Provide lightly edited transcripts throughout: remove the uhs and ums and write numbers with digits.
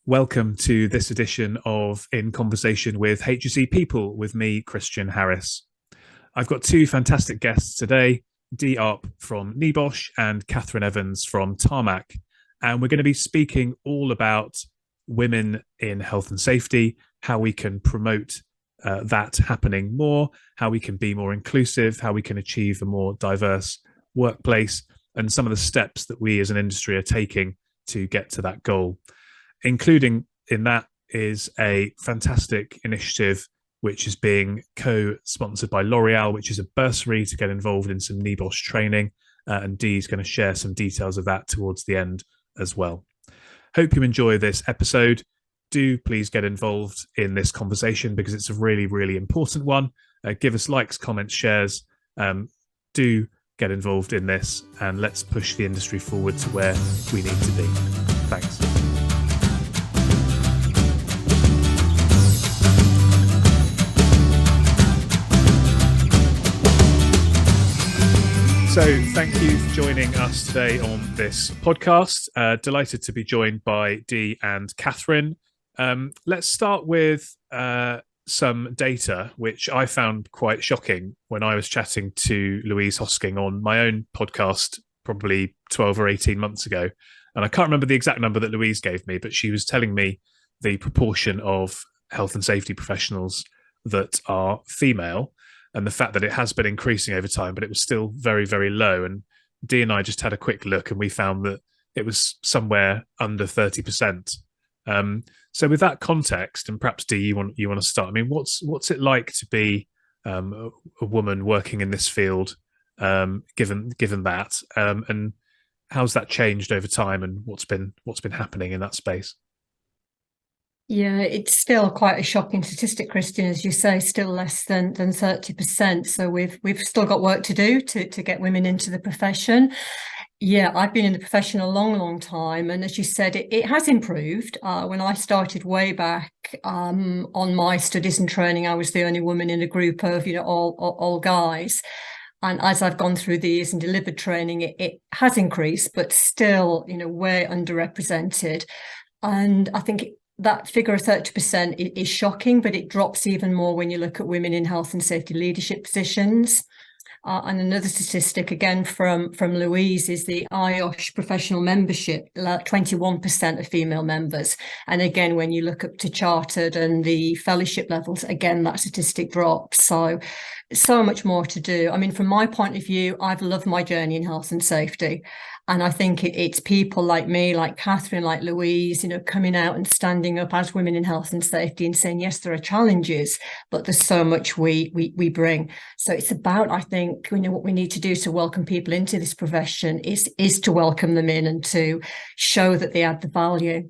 Welcome to this edition of In Conversation with HSE People with me, Christian Harris. I've got two fantastic guests today, Dee Arp from NEBOSH and Katherine Evans from Tarmac. And we're going to be speaking all about women in health and safety, how we can promote that happening more, how we can be more inclusive, how we can achieve a more diverse workplace, and some of the steps that we as an industry are taking to get to that goal. Including in that is a fantastic initiative which is being co-sponsored by L'Oreal, which is a bursary to get involved in some NEBOSH training. And Dee is going to share some details of that towards the end as well. Hope you enjoy this episode. Do please get involved in this conversation because it's a really, really important one. Give us likes, comments, shares. Do get involved in this and let's push the industry forward to where we need to be. Thanks. So thank you for joining us today on this podcast. Delighted to be joined by Dee and Katherine. Let's start with some data, which I found quite shocking when I was chatting to Louise Hosking on my own podcast probably 12 or 18 months ago. And I can't remember the exact number that Louise gave me, but she was telling me the proportion of health and safety professionals that are female, and the fact that it has been increasing over time, but it was still very, very low. And Dee and I just had a quick look and we found that it was somewhere under 30%. So with that context, and perhaps Dee, you want to start. I mean, what's it like to be a woman working in this field, given that, and how's that changed over time, and what's been happening in that space? Yeah, it's still quite a shocking statistic, Christian, as you say, still less than 30%. So we've still got work to do to get women into the profession. Yeah, I've been in the profession a long, long time. And as you said, it has improved. When I started way back on my studies and training, I was the only woman in a group of, all guys. And as I've gone through the years and delivered training, it has increased, but still, way underrepresented. And I think that figure of 30% is shocking, but it drops even more when you look at women in health and safety leadership positions. And another statistic, again, from Louise, is the IOSH professional membership, 21% of female members. And again, when you look up to chartered and the fellowship levels, again, that statistic drops. So much more to do. I mean, from my point of view, I've loved my journey in health and safety. And I think it's people like me, like Katherine, like Louise, coming out and standing up as women in health and safety and saying, yes, there are challenges, but there's so much we bring. So it's about, I think, what we need to do to welcome people into this profession is to welcome them in and to show that they add the value.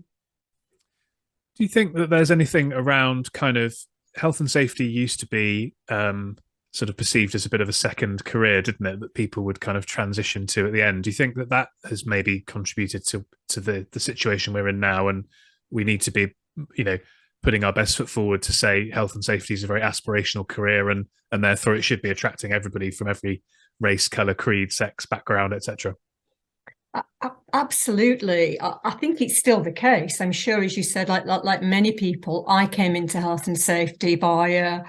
Do you think that there's anything around kind of health and safety used to be sort of perceived as a bit of a second career, didn't it, that people would kind of transition to at the end? Do you think that has maybe contributed to the situation we're in now, and we need to be, putting our best foot forward to say health and safety is a very aspirational career, and therefore it should be attracting everybody from every race, colour, creed, sex, background, etc.? Absolutely. I think it's still the case. I'm sure, as you said, like many people, I came into health and safety by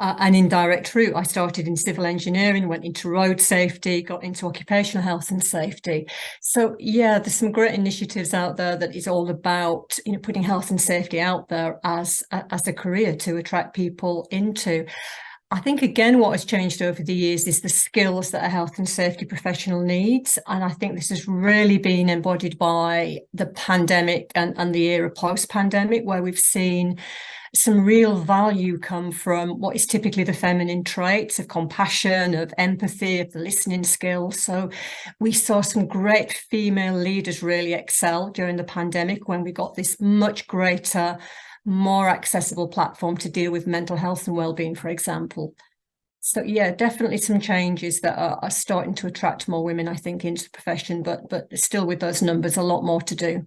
an indirect route. I started in civil engineering, went into road safety, got into occupational health and safety. So yeah, there's some great initiatives out there that is all about putting health and safety out there as a career to attract people into. I think, again, what has changed over the years is the skills that a health and safety professional needs. And I think this has really been embodied by the pandemic and the era post-pandemic, where we've seen some real value come from what is typically the feminine traits of compassion, of empathy, of the listening skills. So we saw some great female leaders really excel during the pandemic when we got this much greater, more accessible platform to deal with mental health and wellbeing, for example. So yeah, definitely some changes that are starting to attract more women, I think, into the profession, but still with those numbers, a lot more to do.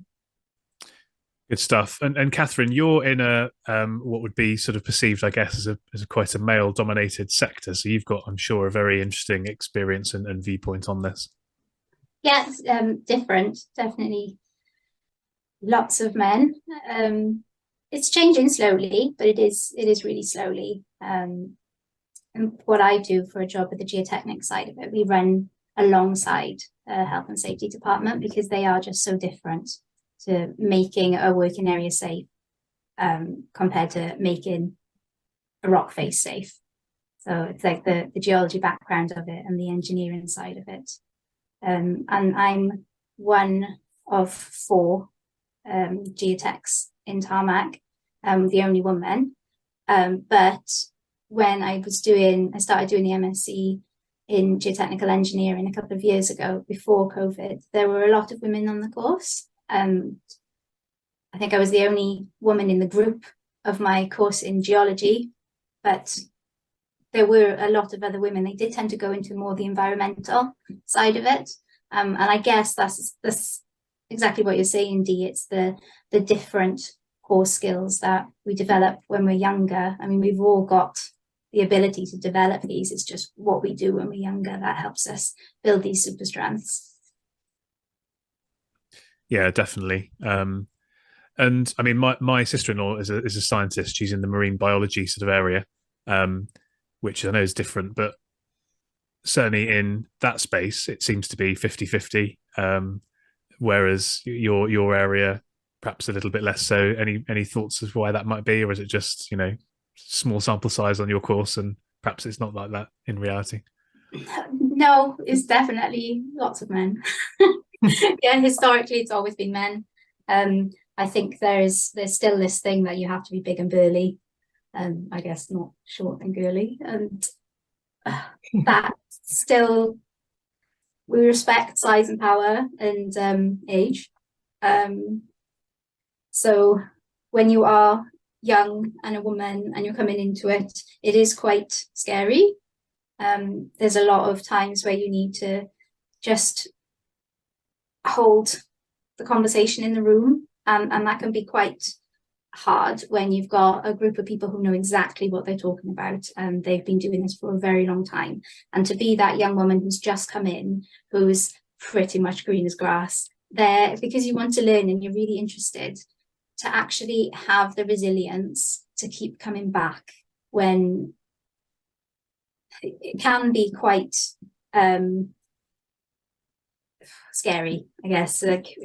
Good stuff. And Katherine, you're in a what would be sort of perceived, I guess, as a quite a male-dominated sector. So you've got, I'm sure, a very interesting experience and viewpoint on this. Yeah, it's different, definitely lots of men. It's changing slowly, but it is really slowly. And what I do for a job with the geotechnical side of it, we run alongside health and safety department because they are just so different to making a working area safe compared to making a rock face safe. So it's like the geology background of it and the engineering side of it. And I'm one of 4 geotechs in Tarmac, the only woman. But when I started doing the MSc in geotechnical engineering a couple of years ago, before COVID, there were a lot of women on the course. I think I was the only woman in the group of my course in geology, but there were a lot of other women. They did tend to go into more the environmental side of it. And I guess that's exactly what you're saying, Dee. It's the different core skills that we develop when we're younger. I mean, we've all got the ability to develop these. It's just what we do when we're younger that helps us build these super strengths. Yeah, definitely. And I mean, my sister-in-law is a scientist. She's in the marine biology sort of area, which I know is different, but certainly in that space, it seems to be 50-50. Whereas your area, perhaps a little bit less so. Any thoughts of why that might be, or is it just, small sample size on your course, and perhaps it's not like that in reality? No, it's definitely lots of men. Yeah, historically it's always been men. I think there's still this thing that you have to be big and burly. I guess not short and girly, and that still, we respect size and power and age. So when you are young and a woman and you're coming into it, it is quite scary. There's a lot of times where you need to just hold the conversation in the room, and that can be quite hard when you've got a group of people who know exactly what they're talking about and they've been doing this for a very long time. And to be that young woman who's just come in, who's pretty much green as grass, there because you want to learn and you're really interested, to actually have the resilience to keep coming back when it can be quite scary, I guess. Like,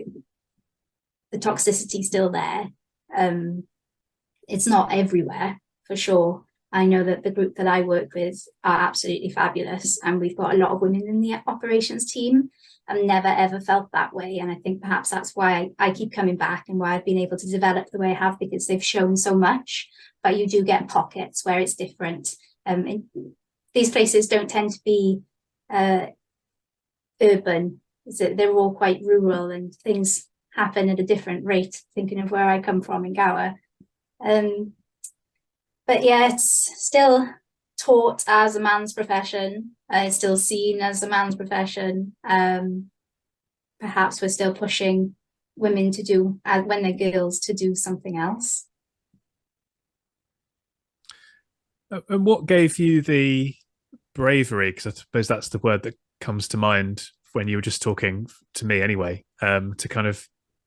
the toxicity still there. It's not everywhere, for sure. I know that the group that I work with are absolutely fabulous, and we've got a lot of women in the operations team. I've never ever felt that way, and I think perhaps that's why I keep coming back and why I've been able to develop the way I have, because they've shown so much. But you do get pockets where it's different. These places don't tend to be urban. They're all quite rural, and things happen at a different rate, thinking of where I come from in Gower. But yeah, it's still taught as a man's profession. It's still seen as a man's profession. Perhaps we're still pushing women to do, when they're girls, to do something else. And what gave you the bravery? Because I suppose that's the word that comes to mind when you were just talking to me anyway, to kind of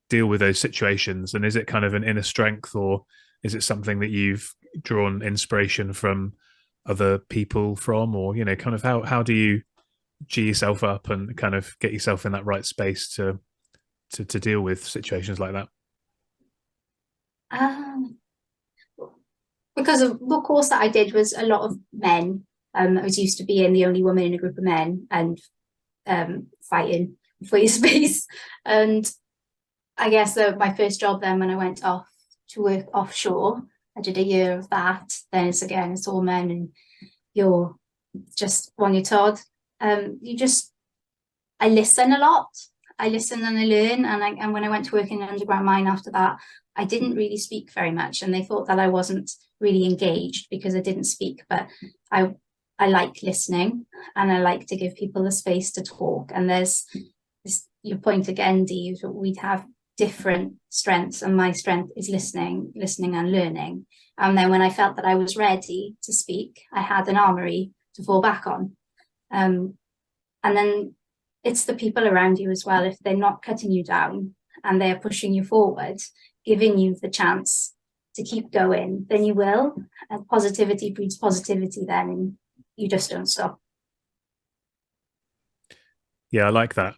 deal with those situations. And is it kind of an inner strength, or is it something that you've drawn inspiration from other people from, or kind of how do you g yourself up and kind of get yourself in that right space to deal with situations like that? Because of the course that I did was a lot of men. I was used to being the only woman in a group of men and fighting for your space. And I guess my first job then, when I went off to work offshore, I did a year of that. Then it's all men, and you're just on your Todd. I listen a lot. I listen and I learn. And when I went to work in an underground mine after that, I didn't really speak very much, and they thought that I wasn't really engaged because I didn't speak. But I like listening, and I like to give people the space to talk. And there's your point again, Dee, we'd have different strengths, and my strength is listening and learning. And then when I felt that I was ready to speak, I had an armory to fall back on. And then it's the people around you as well. If they're not cutting you down and they're pushing you forward, giving you the chance to keep going, then you will. And positivity breeds positivity then, and you just don't stop. Yeah, I like that.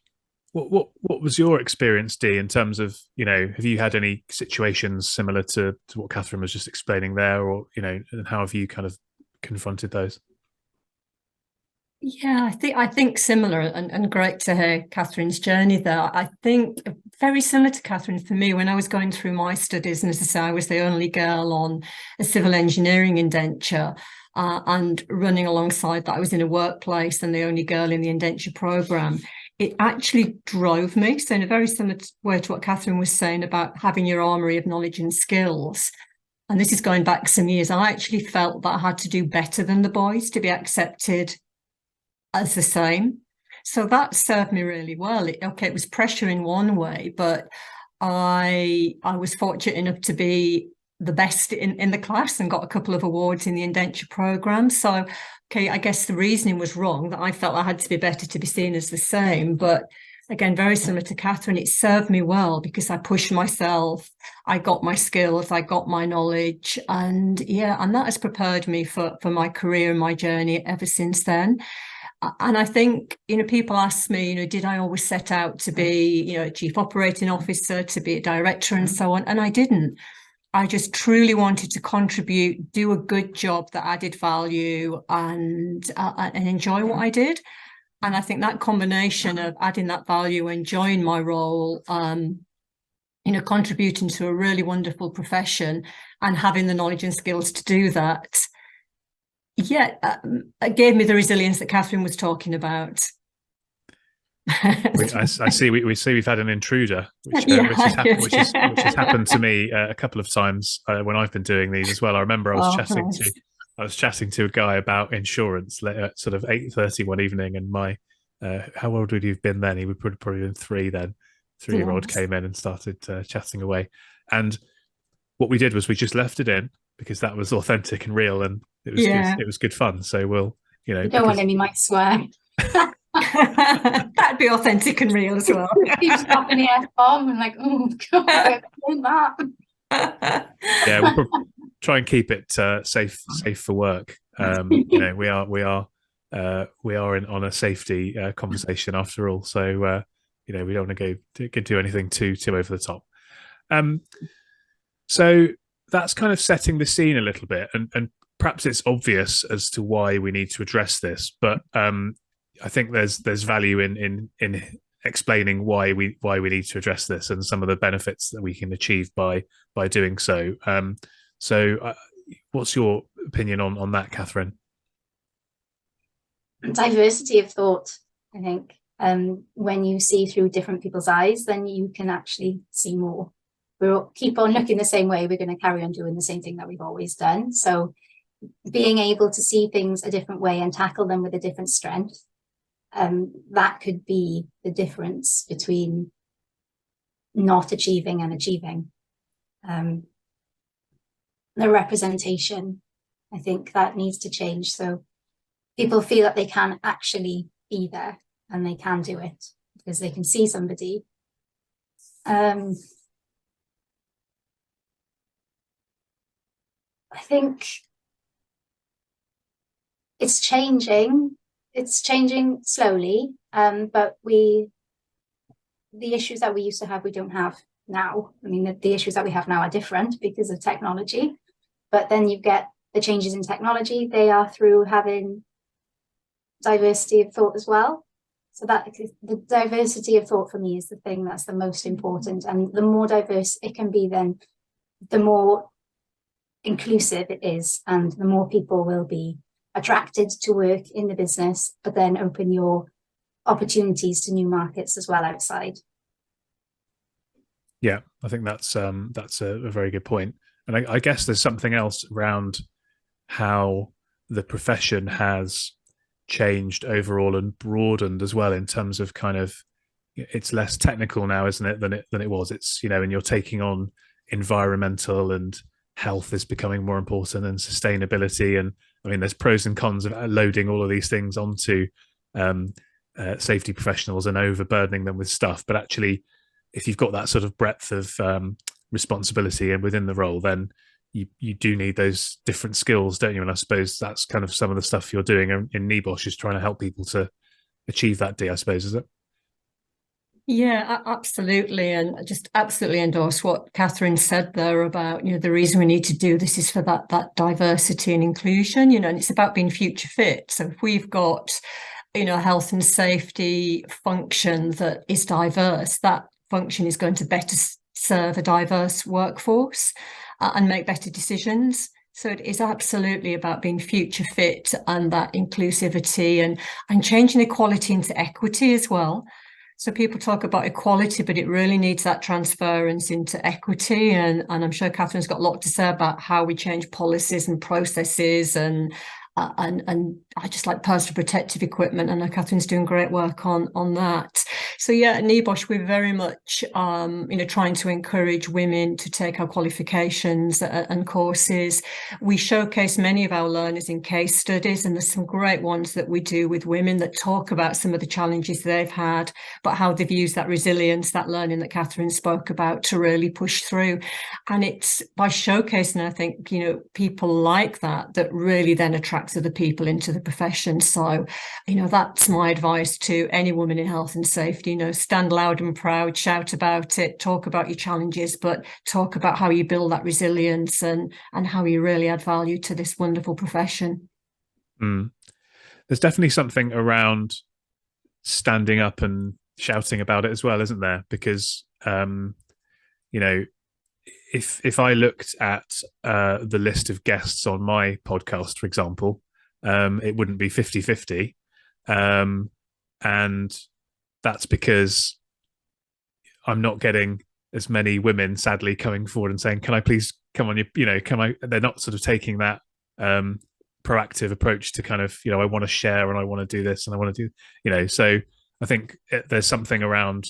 What was your experience, Dee, in terms of, have you had any situations similar to what Katherine was just explaining there, or, and how have you kind of confronted those? Yeah, I think similar, and great to hear Katherine's journey there. I think very similar to Katherine for me when I was going through my studies, and as I say, I was the only girl on a civil engineering indenture, and running alongside that, I was in a workplace and the only girl in the indenture programme. It actually drove me. So in a very similar way to what Katherine was saying about having your armoury of knowledge and skills, and this is going back some years, I actually felt that I had to do better than the boys to be accepted as the same. So that served me really well. It was pressure in one way, but I was fortunate enough to be the best in the class and got a couple of awards in the indenture programme. So, okay, I guess the reasoning was wrong, that I felt I had to be better to be seen as the same. But again, very similar to Katherine, it served me well because I pushed myself, I got my skills, I got my knowledge, and that has prepared me for my career and my journey ever since then. And I think, people ask me, did I always set out to be, a chief operating officer, to be a director and so on? And I didn't. I just truly wanted to contribute, do a good job that added value, and enjoy what I did. And I think that combination of adding that value, enjoying my role, contributing to a really wonderful profession and having the knowledge and skills to do that, it gave me the resilience that Katherine was talking about. I see. We see we've had an intruder, which has happened to me a couple of times when I've been doing these as well. I remember I was chatting to a guy about insurance at sort of 8:30 one evening, and my how old would he have been then? He would probably been 3 then. 3-year-old came in and started chatting away, and what we did was we just left it in because that was authentic and real, and it was good. It was good fun. So we'll, you don't want any might swear. That'd be authentic and real as well. Keeps dropping the F-bomb and like, oh god, that. Yeah, we'll try and keep it safe for work. We are on a safety conversation after all, so we don't want to do anything too over the top. So that's kind of setting the scene a little bit, and perhaps it's obvious as to why we need to address this, but I think there's value in explaining why we need to address this and some of the benefits that we can achieve by doing so. What's your opinion on that, Katherine? Diversity of thought, I think. When you see through different people's eyes, then you can actually see more. We'll keep on looking the same way, we're going to carry on doing the same thing that we've always done. So being able to see things a different way and tackle them with a different strength, that could be the difference between not achieving and achieving. The representation, I think that needs to change, so people feel that they can actually be there and they can do it because they can see somebody. I think it's changing slowly, but the issues that we used to have, we don't have now. I mean, the issues that we have now are different because of technology, but then you get the changes in technology, they are through having diversity of thought as well. So that the diversity of thought for me is the thing that's the most important, and the more diverse it can be, then the more inclusive it is, and the more people will be attracted to work in the business, but then open your opportunities to new markets as well outside. Yeah, I think that's a very good point. And I guess there's something else around how the profession has changed overall and broadened as well, in terms of kind of, it's less technical now, isn't it, than it was. It's, and you're taking on environmental, and health is becoming more important, and sustainability. And I mean, there's pros and cons of loading all of these things onto safety professionals and overburdening them with stuff. But actually, if you've got that sort of breadth of responsibility and within the role, then you do need those different skills, don't you? And I suppose that's kind of some of the stuff you're doing in NEBOSH, is trying to help people to achieve that D, I suppose, is it? Yeah, absolutely. And I just absolutely endorse what Katherine said there about, the reason we need to do this is for that diversity and inclusion, and it's about being future fit. So if we've got, health and safety function that is diverse, that function is going to better serve a diverse workforce and make better decisions. So it is absolutely about being future fit and that inclusivity and changing equality into equity as well. So people talk about equality, but it really needs that transference into equity. And I'm sure Katherine's got a lot to say about how we change policies and processes and I just like personal protective equipment. And Katherine's doing great work on that. So yeah, at NEBOSH, we're very much, trying to encourage women to take our qualifications and courses. We showcase many of our learners in case studies, and there's some great ones that we do with women that talk about some of the challenges they've had, but how they've used that resilience, that learning that Katherine spoke about to really push through. And it's by showcasing, I think, people like that really then attracts other people into the profession. So, that's my advice to any woman in health and safety. Stand loud and proud, shout about it, talk about your challenges, but talk about how you build that resilience and how you really add value to this wonderful profession. There's definitely something around standing up and shouting about it as well, isn't there? Because if I looked at the list of guests on my podcast, for example, it wouldn't be 50-50. And that's because I'm not getting as many women, sadly, coming forward and saying, can I please come on they're not sort of taking that proactive approach to kind of, I want to share and I want to do this and I want to do, so I think there's something around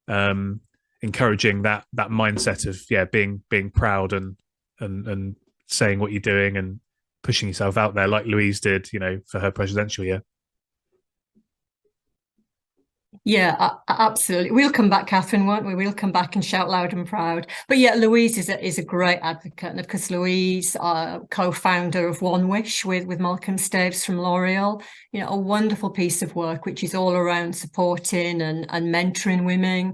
encouraging that mindset of being proud and saying what you're doing and pushing yourself out there, like Louise did, for her presidential year. Yeah, absolutely. We'll come back, Katherine, won't we? We'll come back and shout loud and proud. But yeah, Louise is a great advocate, and of course, Louise, co-founder of One Wish with Malcolm Staves from L'Oreal. A wonderful piece of work which is all around supporting and mentoring women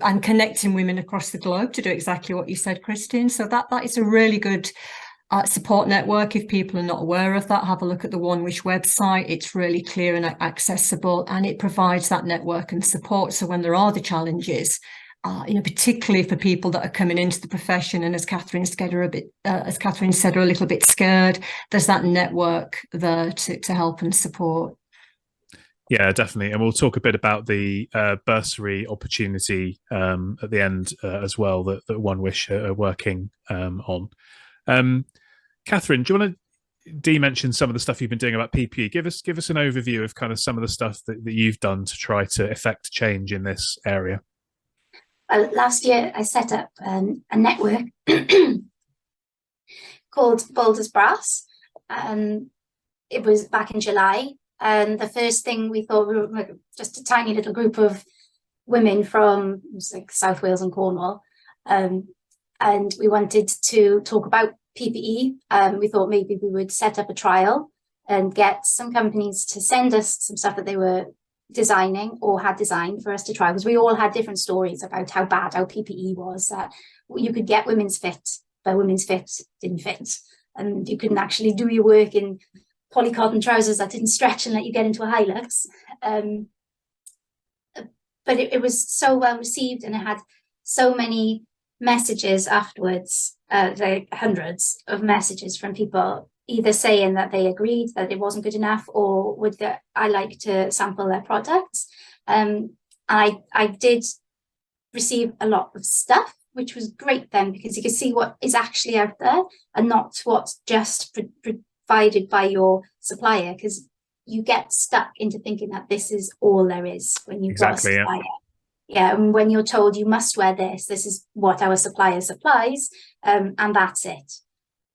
and connecting women across the globe to do exactly what you said, Christine. So that is a really good support network. If people are not aware of that, have a look at the One Wish website. It's really clear and accessible, and it provides that network and support. So when there are the challenges, particularly for people that are coming into the profession, and as Katherine said, are a little bit scared, there's that network there to help and support. Yeah, definitely. And we'll talk a bit about the bursary opportunity at the end as well that One Wish are working on. Katherine, do you want to mention some of the stuff you've been doing about PPE? Give us an overview of kind of some of the stuff that you've done to try to effect change in this area. Well, last year I set up a network called Bold as Brass. It was back in July. And the first thing we thought, we were just a tiny little group of women from like South Wales and Cornwall. And we wanted to talk about PPE. We thought maybe we would set up a trial and get some companies to send us some stuff that they were designing or had designed for us to try, because we all had different stories about how bad our PPE was, that you could get women's fit, but women's fit didn't fit. And you couldn't actually do your work in polycotton trousers that didn't stretch and let you get into a Hilux. But it was so well received, and it had so many messages afterwards, like hundreds of messages from people either saying that they agreed that it wasn't good enough, or would that I like to sample their products. I did receive a lot of stuff, which was great then, because you could see what is actually out there and not what's just provided by your supplier, because you get stuck into thinking that this is all there is when you've got a supplier. Yeah, and when you're told you must wear this is what our supplier supplies, and that's it.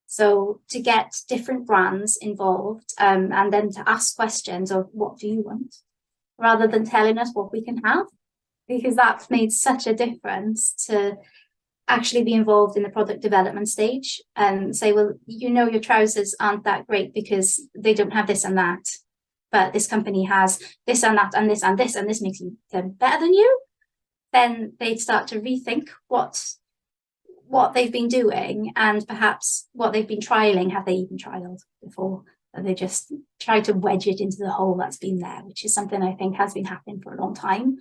So to get different brands involved, and then to ask questions of what do you want, rather than telling us what we can have, because that's made such a difference to actually be involved in the product development stage and say, well, you know, your trousers aren't that great because they don't have this and that, but this company has this and that and this and this, and this makes them better than you. Then they'd start to rethink what they've been doing, and perhaps what they've been trialing. Have they even trialed before? Or they just try to wedge it into the hole that's been there, which is something I think has been happening for a long time.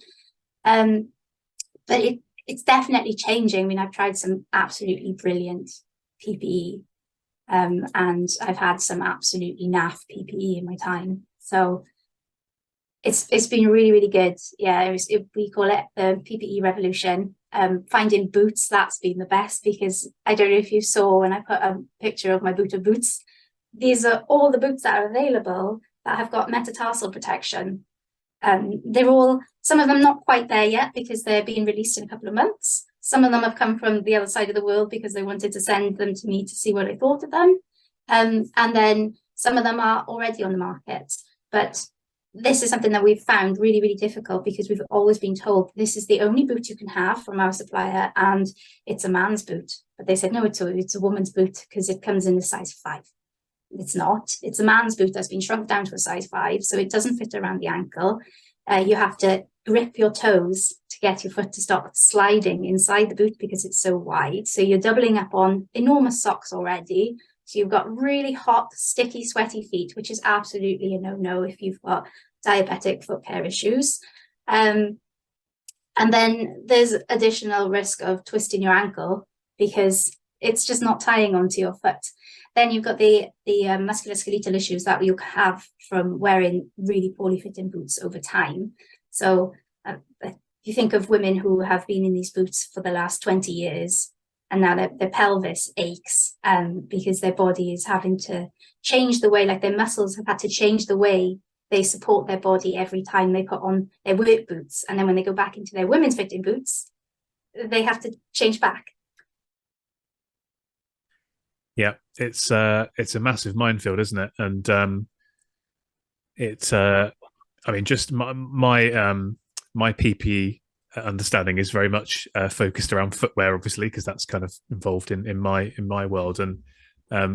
But it's definitely changing. I mean, I've tried some absolutely brilliant PPE, and I've had some absolutely naff PPE in my time. So it's been really, really good. Yeah, we call it the PPE revolution. Finding boots, that's been the best, because I don't know if you saw when I put a picture of my boot of boots. These are all the boots that are available that have got metatarsal protection. They're all, some of them not quite there yet because they're being released in a couple of months. Some of them have come from the other side of the world because they wanted to send them to me to see what I thought of them. And then some of them are already on the market. But this is something that we've found really, really difficult, because we've always been told this is the only boot you can have from our supplier, and it's a man's boot. But they said, no, it's a woman's boot because it comes in a size 5. It's not. It's a man's boot that's been shrunk down to a size 5, so it doesn't fit around the ankle. You have to grip your toes to get your foot to stop sliding inside the boot because it's so wide. So you're doubling up on enormous socks already. So you've got really hot, sticky, sweaty feet, which is absolutely a no-no if you've got diabetic foot care issues. And then there's additional risk of twisting your ankle because it's just not tying onto your foot. Then you've got the musculoskeletal issues that you have from wearing really poorly fitting boots over time. So you think of women who have been in these boots for the last 20 years, and now their pelvis aches because their body is having to change the way, like their muscles have had to change the way they support their body every time they put on their work boots. And then when they go back into their women's fitting boots, they have to change back. Yeah, it's a massive minefield, isn't it? And I mean, just my PPE understanding is very much focused around footwear, obviously, because that's kind of involved in my world. And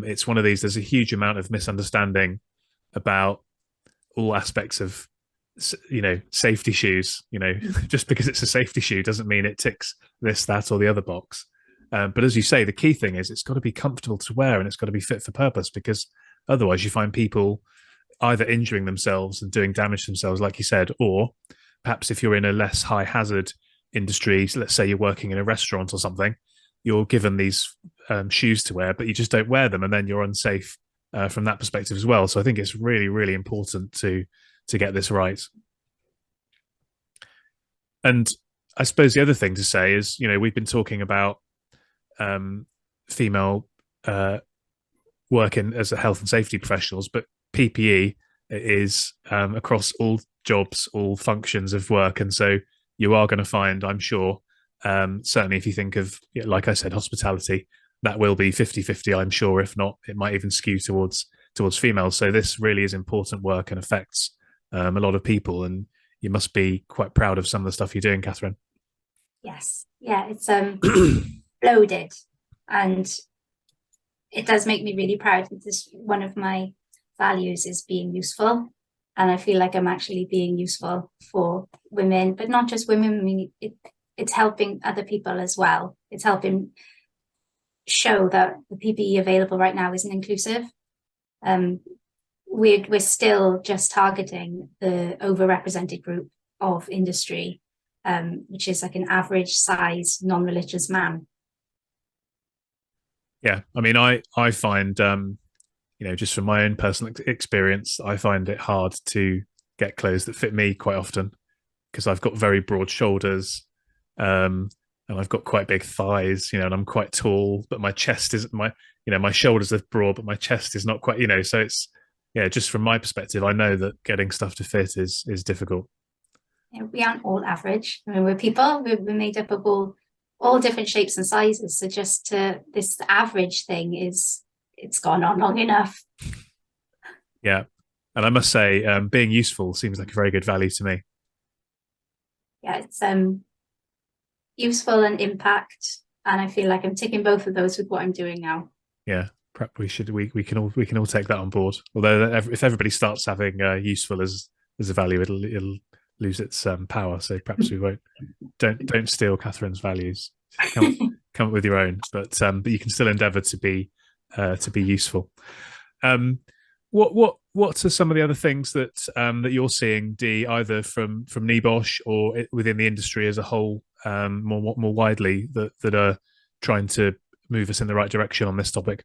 it's one of these. There's a huge amount of misunderstanding about all aspects of, you know, safety shoes. You know, just because it's a safety shoe doesn't mean it ticks this, that, or the other box. But as you say, the key thing is it's got to be comfortable to wear, and it's got to be fit for purpose, because otherwise you find people either injuring themselves and doing damage to themselves, like you said, or perhaps if you're in a less high hazard industry, so let's say you're working in a restaurant or something, you're given these shoes to wear, but you just don't wear them, and then you're unsafe from that perspective as well. So I think it's really, really important to get this right. And I suppose the other thing to say is, you know, we've been talking about female working as a health and safety professionals, but PPE is across all jobs, all functions of work. And so you are going to find, I'm sure, certainly if you think of, like I said, hospitality, that will be 50-50, I'm sure. If not, it might even skew towards females. So this really is important work and affects a lot of people. And you must be quite proud of some of the stuff you're doing, Katherine. Yes. Yeah, it's loaded, and it does make me really proud. This, one of my values is being useful, and I feel like I'm actually being useful for women, but not just women. I mean, it's helping other people as well. It's helping show that the PPE available right now isn't inclusive. We're still just targeting the overrepresented group of industry, which is like an average size non-religious man. Yeah, I mean, I find, you know, just from my own personal experience, I find it hard to get clothes that fit me quite often, because I've got very broad shoulders, and I've got quite big thighs, you know, and I'm quite tall, but my chest isn't my shoulders are broad, but my chest is not quite, you know, so it's, yeah, just from my perspective, I know that getting stuff to fit is difficult. Yeah, we aren't all average. I mean, we're people. We're made up of all different shapes and sizes. So just this average thing it's gone on long enough. Yeah, and I must say, being useful seems like a very good value to me. yeah, it's useful and impact, and I feel like I'm ticking both of those with what I'm doing now. Yeah, perhaps we can all take that on board. Although if everybody starts having useful as a value, it'll lose its power. So perhaps we won't. Don't steal Catherine's values. Come up with your own, but you can still endeavour to be useful. What are some of the other things that that you're seeing, Dee, either from NEBOSH or within the industry as a whole, more widely, that are trying to move us in the right direction on this topic?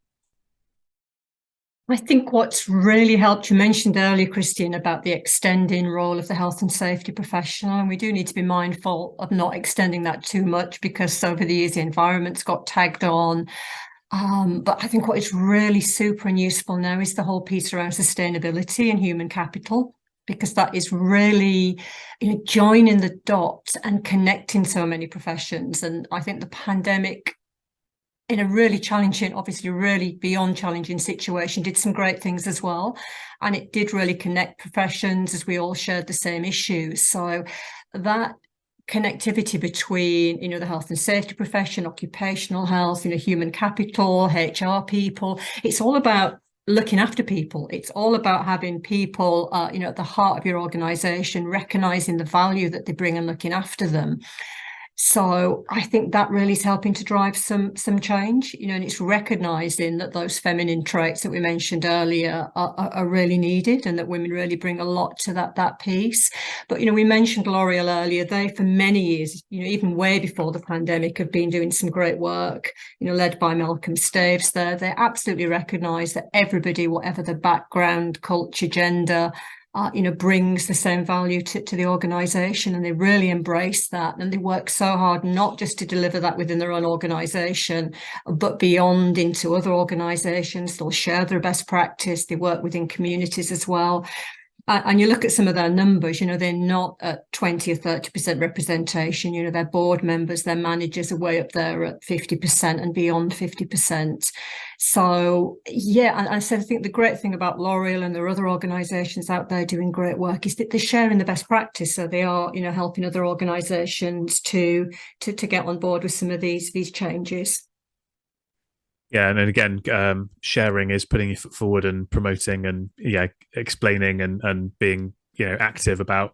I think what's really helped, you mentioned earlier, Christian, about the extending role of the health and safety professional, and we do need to be mindful of not extending that too much, because over the years the environment's got tagged on. But I think what is really super and useful now is the whole piece around sustainability and human capital, because that is really, joining the dots and connecting so many professions. And I think the pandemic, in a really challenging, obviously really beyond challenging situation, did some great things as well. And it did really connect professions as we all shared the same issues. So that connectivity between, the health and safety profession, occupational health, human capital, HR people, it's all about looking after people. It's all about having people, at the heart of your organisation, recognising the value that they bring and looking after them. So I think that really is helping to drive some change, and it's recognising that those feminine traits that we mentioned earlier are really needed, and that women really bring a lot to that piece. But, we mentioned L'Oreal earlier. They, for many years, even way before the pandemic, have been doing some great work, led by Malcolm Staves there. They absolutely recognise that everybody, whatever their background, culture, gender, brings the same value to the organisation, and they really embrace that, and they work so hard not just to deliver that within their own organisation, but beyond into other organisations. They'll share their best practice. They work within communities as well. And you look at some of their numbers, they're not at 20 or 30% representation. Their board members, their managers are way up there at 50% and beyond 50%. So, yeah, and I think the great thing about L'Oreal and there are other organisations out there doing great work is that they're sharing the best practice. So they are, helping other organisations to get on board with some of these changes. Yeah, and then again, sharing is putting your foot forward and promoting and explaining and being active about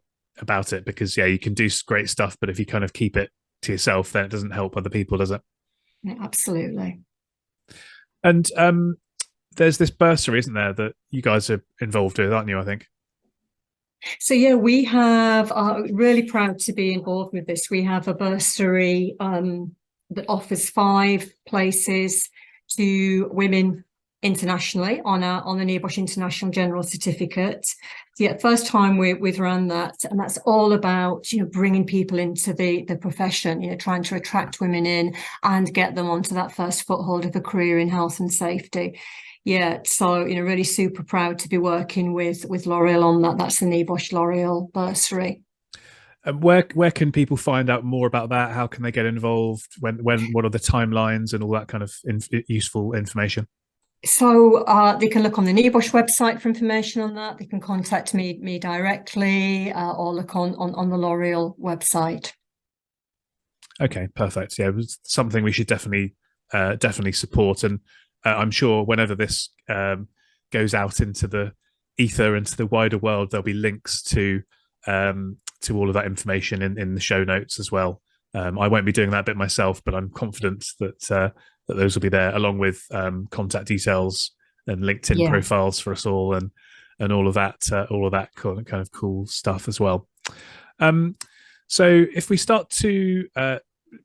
it, because you can do great stuff, but if you kind of keep it to yourself, then it doesn't help other people, does it? Yeah, absolutely. And there's this bursary, isn't there, that you guys are involved with, aren't you? I think. So yeah, we have really proud to be involved with this. We have a bursary that offers 5 places to women internationally on the NEBOSH International General Certificate. So yeah, first time we've run that, and that's all about bringing people into the profession, trying to attract women in and get them onto that first foothold of a career in health and safety. Yeah, so really super proud to be working with L'Oreal on that. That's the NEBOSH L'Oreal bursary. Where can people find out more about that? How can they get involved? What are the timelines and all that kind of useful information? So they can look on the NEBOSH website for information on that. They can contact me directly or look on the L'Oreal website. Okay, perfect. Yeah, it was something we should definitely support, and I'm sure whenever this goes out into the ether, into the wider world, there'll be links to all of that information in the show notes as well. I won't be doing that bit myself, but I'm confident that those will be there, along with contact details and LinkedIn profiles for us all, and all of that kind of cool stuff as well. So if we start to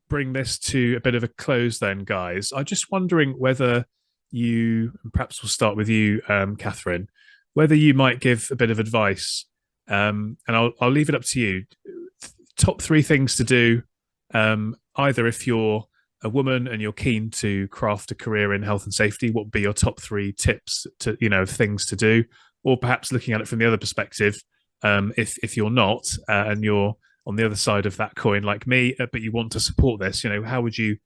bring this to a bit of a close then, guys, I'm just wondering whether you, and perhaps we'll start with you, Katherine, whether you might give a bit of advice, and I'll leave it up to you. Top 3 things to do, either if you're a woman and you're keen to craft a career in health and safety, what would be your top 3 tips to things to do, or perhaps looking at it from the other perspective, if you're not and you're on the other side of that coin like me, but you want to support this, how would you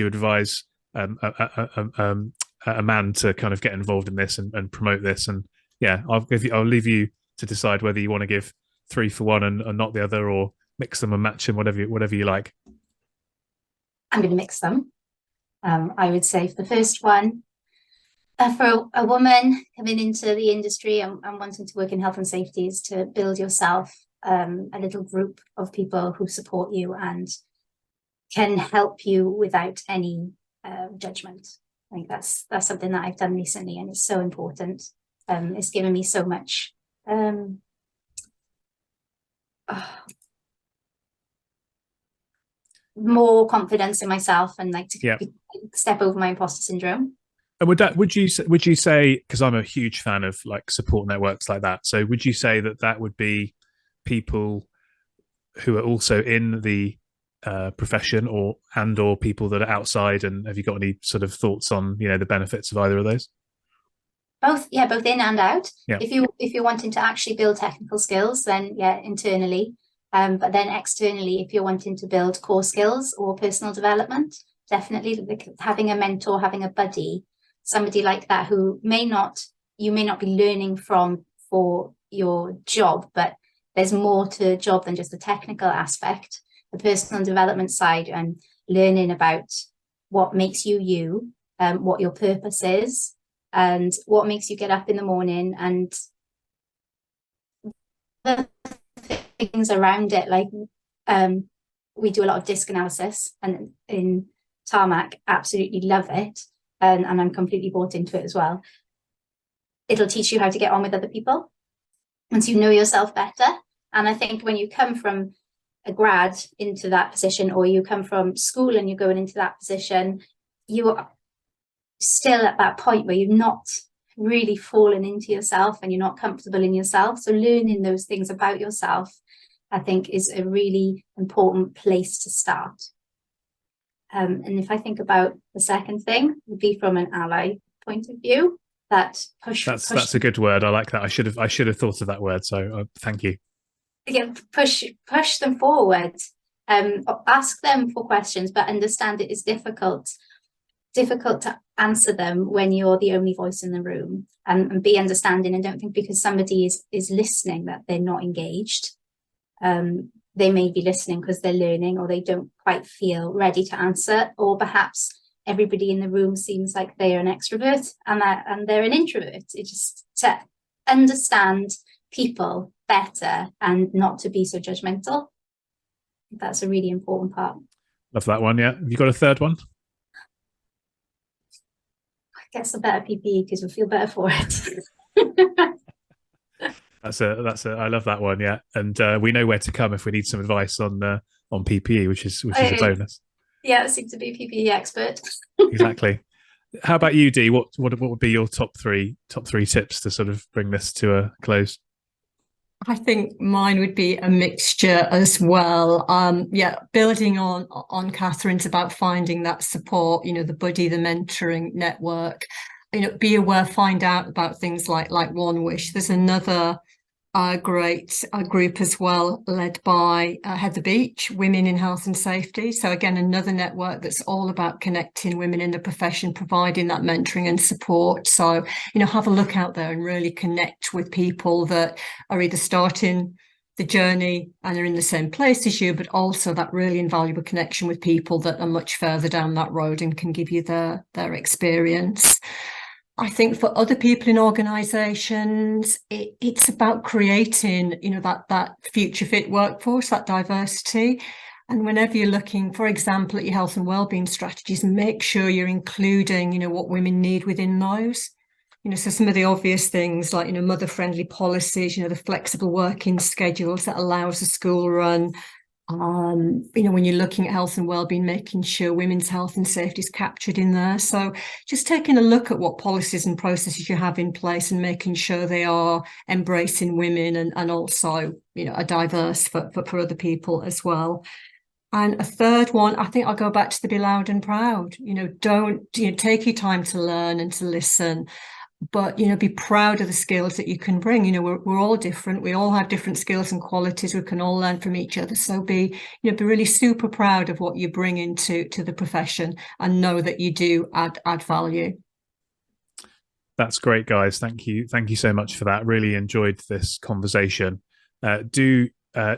advise a man to kind of get involved in this and promote this? And yeah, I'll leave you to decide whether you want to give 3 for one and not the other, or mix them and match them, whatever you like? I'm going to mix them. I would say for the first one, for a woman coming into the industry and wanting to work in health and safety, is to build yourself a little group of people who support you and can help you without any judgment. I think that's something that I've done recently, and it's so important. It's given me so much more confidence in myself, and like to step over my imposter syndrome. And would you say, because I'm a huge fan of like support networks like that, so would you say that would be people who are also in the profession or people that are outside? And have you got any sort of thoughts on the benefits of either of those? Both in and out. Yeah. If you're wanting to actually build technical skills, then internally. But then externally, if you're wanting to build core skills or personal development, definitely having a mentor, having a buddy, somebody like that who you may not be learning from for your job, but there's more to a job than just the technical aspect, the personal development side, and learning about what makes you, what your purpose is, and what makes you get up in the morning, and the things around it. Like we do a lot of disc analysis, and in Tarmac, absolutely love it, and I'm completely bought into it as well. It'll teach you how to get on with other people once you know yourself better. And I think when you come from a grad into that position, or you come from school and you're going into that position, you are still at that point where you've not really fallen into yourself and you're not comfortable in yourself. So learning those things about yourself, I think, is a really important place to start. And if I think about the second thing, would be from an ally point of view, that push. That's a good word. I like that. I should have thought of that word. So thank you. Yeah, push them forward. Ask them for questions, but understand it is difficult to answer them when you're the only voice in the room, and be understanding, and don't think because somebody is listening that they're not engaged. They may be listening because they're learning, or they don't quite feel ready to answer, or perhaps everybody in the room seems like they are an extrovert and they're an introvert. It's just to understand people better and not to be so judgmental. That's a really important part. Love that one. Yeah. Have you got a third one? I guess a better PPE, because we feel better for it. I love that one. Yeah. And we know where to come if we need some advice on PPE, which is a bonus. Yeah, I seem to be a PPE expert. Exactly. How about you, Dee? What would be your top three tips to sort of bring this to a close? I think mine would be a mixture as well. Building on Katherine's about finding that support, the buddy, the mentoring network, be aware, find out about things like One Wish. There's another great group as well, led by Heather Beach, Women in Health and Safety. So again, another network that's all about connecting women in the profession, providing that mentoring and support. So, have a look out there and really connect with people that are either starting the journey and are in the same place as you, but also that really invaluable connection with people that are much further down that road and can give you their experience. I think for other people in organisations, it's about creating, that future fit workforce, that diversity. And whenever you're looking, for example, at your health and wellbeing strategies, make sure you're including, what women need within those. So some of the obvious things like, mother-friendly policies, the flexible working schedules that allows a school run. When you're looking at health and wellbeing, making sure women's health and safety is captured in there. So just taking a look at what policies and processes you have in place and making sure they are embracing women and also, are diverse for other people as well. And a third one, I think I'll go back to the be loud and proud. Don't take your time to learn and to listen, but be proud of the skills that you can bring. We're all different. We all have different skills and qualities. We can all learn from each other. So be really super proud of what you bring into the profession, and know that you do add value. That's great, guys. Thank you so much for that. Really enjoyed this conversation. Do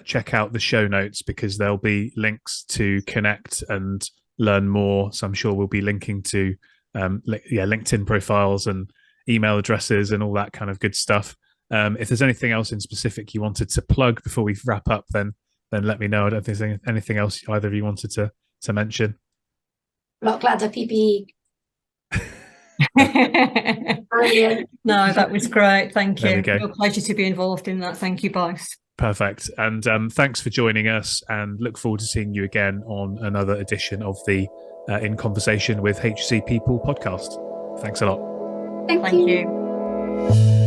check out the show notes, because there'll be links to connect and learn more. So I'm sure we'll be linking to LinkedIn profiles and email addresses and all that kind of good stuff. If there's anything else in specific you wanted to plug before we wrap up, then let me know. I don't think there's anything else either of you wanted to mention. Block ladder PPE. Brilliant. No, that was great. Thank There we you. go. Real pleasure to be involved in that. Thank you both. Perfect. And thanks for joining us, and look forward to seeing you again on another edition of the In Conversation with HSE People podcast. Thanks a lot. Thank you.